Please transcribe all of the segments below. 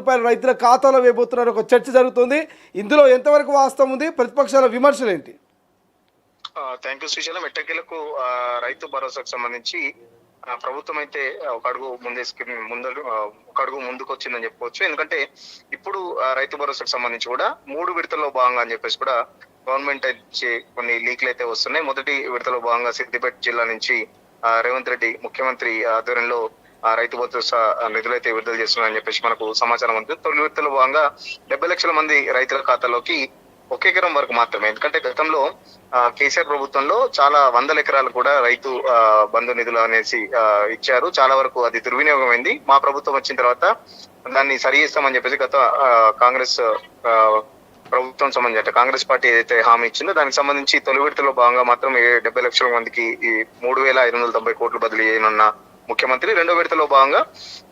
రూపాయలు రైతుల ఖాతాలో వేయబోతున్నారు ఒక చర్చ జరుగుతుంది. ఇందులో ఎంతవరకు వాస్తవం ఉంది, ప్రతిపక్షాల విమర్శలు ఏంటి? Thank you Srisailam. ఎట్టకేలకు రైతు భరోసాకు సంబంధించి ప్రభుత్వం అయితే ఒక అడుగు ఒక అడుగు ముందుకు వచ్చిందని చెప్పుకోవచ్చు. ఎందుకంటే ఇప్పుడు రైతు భరోసాకు సంబంధించి కూడా 3 విడతల్లో భాగంగా అని చెప్పేసి కూడా గవర్నమెంట్ ఇచ్చే కొన్ని లీక్లు అయితే వస్తున్నాయి. మొదటి విడతలో భాగంగా సిద్దిపేట జిల్లా నుంచి రేవంత్ రెడ్డి ముఖ్యమంత్రి ఆధ్వర్యంలో రైతు భరోసా నిధులైతే విడుదల చేస్తున్నారని చెప్పేసి మనకు సమాచారం ఉంది. తొలి విడతలో భాగంగా 70 లక్షల మంది రైతుల ఖాతాలోకి 1 ఎకరం వరకు మాత్రమే. ఎందుకంటే గతంలో కేసీఆర్ ప్రభుత్వంలో చాలా 100 ఎకరాలు కూడా రైతు బంధు నిధులు అనేసి ఇచ్చారు. చాలా వరకు అది దుర్వినియోగం అయింది. మా ప్రభుత్వం వచ్చిన తర్వాత దాన్ని సరి చేస్తామని చెప్పేసి గత కాంగ్రెస్ ప్రభుత్వం సంబంధించి అంటే కాంగ్రెస్ పార్టీ ఏదైతే హామీ ఇచ్చిందో దానికి సంబంధించి తొలి విడతలో భాగంగా మాత్రం 70 లక్షల మందికి ఈ 3,590 కోట్లు బదిలీ చేయనున్న ముఖ్యమంత్రి రెండో విడతలో భాగంగా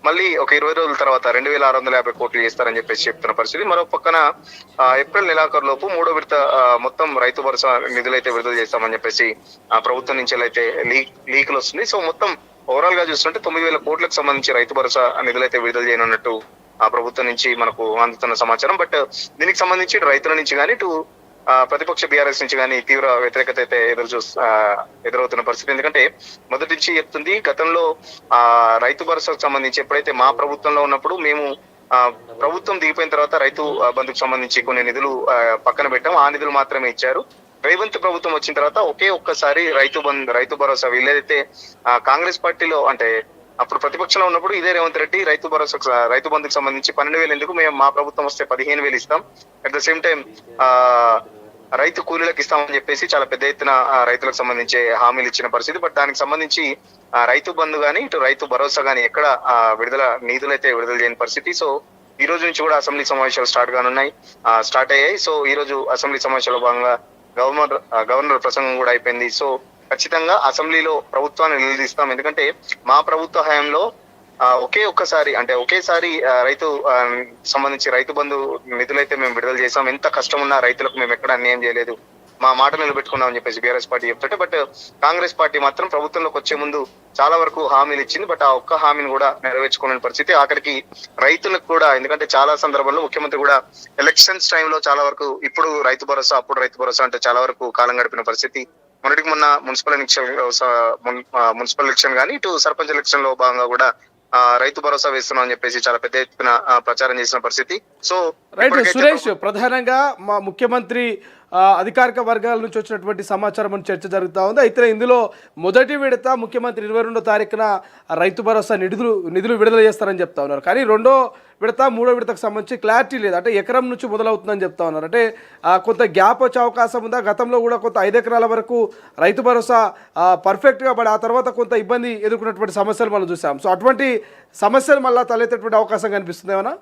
మళ్ళీ ఒక 20 రోజుల తర్వాత 2,650 కోట్లు చేస్తారని చెప్పేసి చెప్తున్న పరిస్థితి. మరో పక్కన ఏప్రిల్ నెలాఖరు లోపు 3వ విడత మొత్తం రైతు భరోసా నిధులైతే విడుదల చేస్తామని చెప్పేసి ప్రభుత్వం నుంచి అయితే లీకులు వస్తుంది. సో మొత్తం ఓవరాల్ గా చూస్తుంటే 9,000 కోట్లకు సంబంధించి రైతు భరోసా నిధులైతే విడుదల చేయనున్నట్టు ప్రభుత్వం నుంచి మనకు అందుతున్న సమాచారం. బట్ దీనికి సంబంధించి రైతుల నుంచి కానీ ఇటు ప్రతిపక్ష బీఆర్ఎస్ నుంచి కానీ తీవ్ర వ్యతిరేకత అయితే ఎదురవుతున్న పరిస్థితి. ఎందుకంటే మొదటి నుంచి చెప్తుంది, గతంలో రైతు భరోసాకు సంబంధించి ఎప్పుడైతే మా ప్రభుత్వంలో ఉన్నప్పుడు మేము ప్రభుత్వం దిగిపోయిన తర్వాత రైతు బంధుకు సంబంధించి కొన్ని నిధులు పక్కన పెట్టాం. ఆ నిధులు మాత్రమే ఇచ్చారు. రేవంత్ ప్రభుత్వం వచ్చిన తర్వాత ఒక్కసారి రైతు భరోసా వీళ్ళైతే కాంగ్రెస్ పార్టీలో అంటే అప్పుడు ప్రతిపక్షంలో ఉన్నప్పుడు ఇదే రేవంత్ రెడ్డి రైతు బంధుకు సంబంధించి 12,000 ఎందుకు, మేము మా ప్రభుత్వం వస్తే 15,000 ఇస్తాం, అట్ ద సేమ్ టైం రైతు కూలీలకు ఇస్తామని చెప్పేసి చాలా పెద్ద ఎత్తున రైతులకు సంబంధించి హామీలు ఇచ్చిన పరిస్థితి. బట్ దానికి సంబంధించి రైతు బంధు గానీ ఇటు రైతు భరోసా గానీ ఎక్కడ నిధులైతే విడుదల చేయని పరిస్థితి. సో ఈ రోజు నుంచి కూడా అసెంబ్లీ సమావేశాలు స్టార్ట్ అయ్యాయి. సో ఈ రోజు అసెంబ్లీ సమావేశాల్లో భాగంగా గవర్నర్ ప్రసంగం కూడా అయిపోయింది. సో ఖచ్చితంగా అసెంబ్లీలో ప్రభుత్వాన్ని నిలదీస్తాం. ఎందుకంటే మా ప్రభుత్వ హయాంలో ఒకేసారి రైతు సంబంధించి రైతు బంధు నిధులైతే మేము విడుదల చేసాం. ఎంత కష్టం ఉన్నా రైతులకు మేము ఎక్కడ అన్యాయం చేయలేదు, మా మాట నిలబెట్టుకున్నాం అని చెప్పేసి బీఆర్ఎస్ పార్టీ చెప్తుంటే, బట్ కాంగ్రెస్ పార్టీ మాత్రం ప్రభుత్వంలోకి వచ్చే ముందు చాలా వరకు హామీలు ఇచ్చింది. బట్ ఆ ఒక్క హామీని కూడా నెరవేర్చుకునే పరిస్థితి. ఆఖరికి రైతులకు కూడా, ఎందుకంటే చాలా సందర్భాల్లో ముఖ్యమంత్రి కూడా ఎలక్షన్స్ టైంలో చాలా వరకు ఇప్పుడు రైతు భరోసా అప్పుడు రైతు భరోసా అంటే చాలా వరకు కాలం గడిపిన పరిస్థితి. మొన్న మున్సిపల్ ఎలక్షన్ కానీ ఇటు సర్పంచ్ ఎలక్షన్ లో భాగంగా కూడా రైతు భరోసా వేస్తున్నాం అని చెప్పేసి చాలా పెద్ద ఎత్తున ప్రచారం చేసిన పరిస్థితి. సో రైట్ సురేష్, ప్రధానంగా మా ముఖ్యమంత్రి అధికారిక వర్గాల నుంచి వచ్చినటువంటి సమాచారం చర్చ జరుగుతూ ఉంది. అయితే ఇందులో మొదటి విడత ముఖ్యమంత్రి 22వ తారీఖున రైతు భరోసా నిధులు విడుదల చేస్తారని చెప్తా ఉన్నారు. కానీ రెండో విడత 3వ విడతకు సంబంధించి క్లారిటీ లేదు. అంటే ఎకరం నుంచి మొదలవుతుందని చెప్తా ఉన్నారు. అంటే కొంత గ్యాప్ వచ్చే అవకాశం ఉందా? గతంలో కూడా కొంత 5 ఎకరాల వరకు రైతు భరోసా పర్ఫెక్ట్గా పడి ఆ తర్వాత కొంత ఇబ్బంది ఎదుర్కొన్నటువంటి సమస్యలు మనం చూసాం. సో అటువంటి సమస్యలు మళ్ళీ తలెత్తేటువంటి అవకాశం కనిపిస్తుంది ఏమన్నా?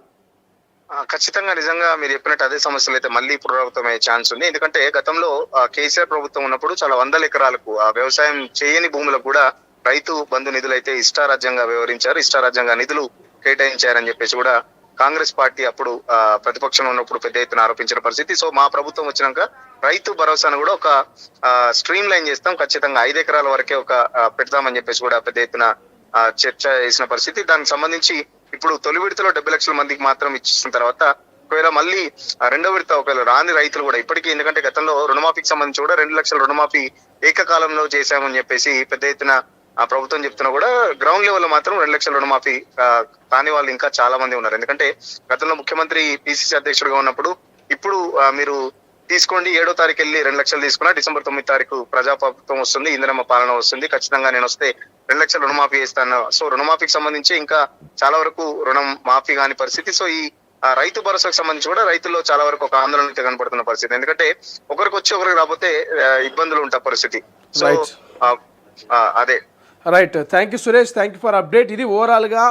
ఖచ్చితంగా నిజంగా మీరు చెప్పినట్టు అదే సమస్యలు అయితే మళ్ళీ పునరావృతమయ్యే ఛాన్స్ ఉంది. ఎందుకంటే గతంలో కేసీఆర్ ప్రభుత్వం ఉన్నప్పుడు చాలా 100 ఎకరాలకు వ్యవసాయం చేయని భూములకు కూడా రైతు బంధు నిధులు అయితే ఇష్టారాజ్యంగా వ్యవహరించారు, ఇష్టారాజ్యంగా నిధులు కేటాయించారని చెప్పేసి కూడా కాంగ్రెస్ పార్టీ అప్పుడు ప్రతిపక్షంలో ఉన్నప్పుడు పెద్ద ఎత్తున ఆరోపించిన పరిస్థితి. సో మా ప్రభుత్వం వచ్చినాక రైతు భరోసాను కూడా ఒక స్ట్రీమ్ లైన్ చేస్తాం, ఖచ్చితంగా 5 ఎకరాల వరకే పెడతామని చెప్పేసి కూడా పెద్ద ఎత్తున చర్చ చేసిన పరిస్థితి. దానికి సంబంధించి ఇప్పుడు తొలి విడతలో 70 లక్షల మందికి మాత్రం ఇచ్చిన తర్వాత ఒకవేళ మళ్ళీ రెండో విడత ఒకవేళ రాని రైతులు కూడా ఇప్పటికీ, ఎందుకంటే గతంలో రుణమాఫీకి సంబంధించి కూడా 2 లక్షల రుణమాఫీ ఏకకాలంలో చేశామని చెప్పేసి పెద్ద ఎత్తున ప్రభుత్వం చెప్తున్నా కూడా గ్రౌండ్ లెవెల్ లో మాత్రం 2 లక్షల రుణమాఫీ కాని వాళ్ళు ఇంకా చాలా మంది ఉన్నారు. ఎందుకంటే గతంలో ముఖ్యమంత్రి పిసిసి అధ్యక్షుడిగా ఉన్నప్పుడు ఇప్పుడు మీరు తీసుకోండి 7వ తారీఖు వెళ్ళి 2 లక్షలు తీసుకున్నా, డిసెంబర్ 9వ తారీఖు ప్రజాప్రభుత్వం వస్తుంది, ఇందిరమ్మ పాలన వస్తుంది, ఖచ్చితంగా నేను వస్తే 2 లక్షల రుణమాఫీ చేస్తాను. సో రుణమాఫీకి సంబంధించి ఇంకా చాలా వరకు రుణం మాఫీ కాని పరిస్థితి. సో ఈ రైతు భరోసాకు సంబంధించి కూడా రైతుల్లో చాలా వరకు ఒక ఆందోళన కనపడుతున్న పరిస్థితి. ఎందుకంటే ఒకరికి వచ్చి ఒకరికి రాకపోతే ఇబ్బందులు ఉంటాయి పరిస్థితి. సో అదే right. Thank you Suresh, thank you for update. ఇది ఓవరాల్గా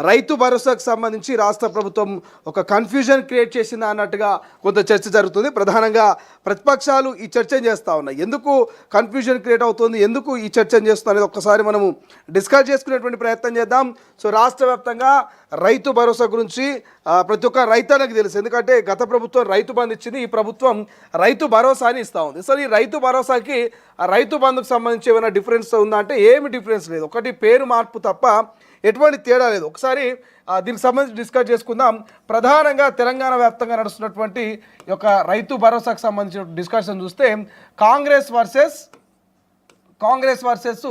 రైతు భరోసాకు సంబంధించి రాష్ట్ర ప్రభుత్వం ఒక కన్ఫ్యూజన్ క్రియేట్ చేసిందా అన్నట్టుగా కొంత చర్చ జరుగుతుంది. ప్రధానంగా ప్రతిపక్షాలు ఈ చర్చను చేస్తూ ఉన్నాయి. ఎందుకు కన్ఫ్యూజన్ క్రియేట్ అవుతుంది, ఎందుకు ఈ చర్చను చేస్తుంది అనేది ఒక్కసారి మనము డిస్కస్ చేసుకునేటువంటి ప్రయత్నం చేద్దాం. సో రాష్ట్ర వ్యాప్తంగా రైతు భరోసా గురించి ప్రతి ఒక్క రైతన్నకు తెలుసు. ఎందుకంటే గత ప్రభుత్వం రైతు బంధు ఇచ్చింది, ఈ ప్రభుత్వం రైతు భరోసాని ఇస్తూ ఉంది. సో ఈ రైతు భరోసాకి రైతు బంధుకు సంబంధించి ఏమైనా డిఫరెన్స్ ఉందా అంటే ఏమి డిఫరెన్స్ లేదు. ఒకటి పేరు మార్పు తప్ప ఎటువంటి తేడా లేదు. ఒకసారి దీనికి సంబంధించి డిస్కస్ చేసుకుందాం. ప్రధానంగా తెలంగాణ వ్యాప్తంగా నడుస్తున్నటువంటి ఈ యొక్క రైతు భరోసాకు సంబంధించిన డిస్కషన్ చూస్తే కాంగ్రెస్ వర్సెస్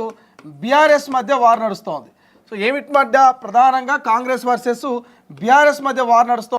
బీఆర్ఎస్ మధ్య వార్ నడుస్తోంది. సో ఏమిటి మధ్య? ప్రధానంగా కాంగ్రెస్ వర్సెస్ బీఆర్ఎస్ మధ్య వార్ నడుస్తోంది.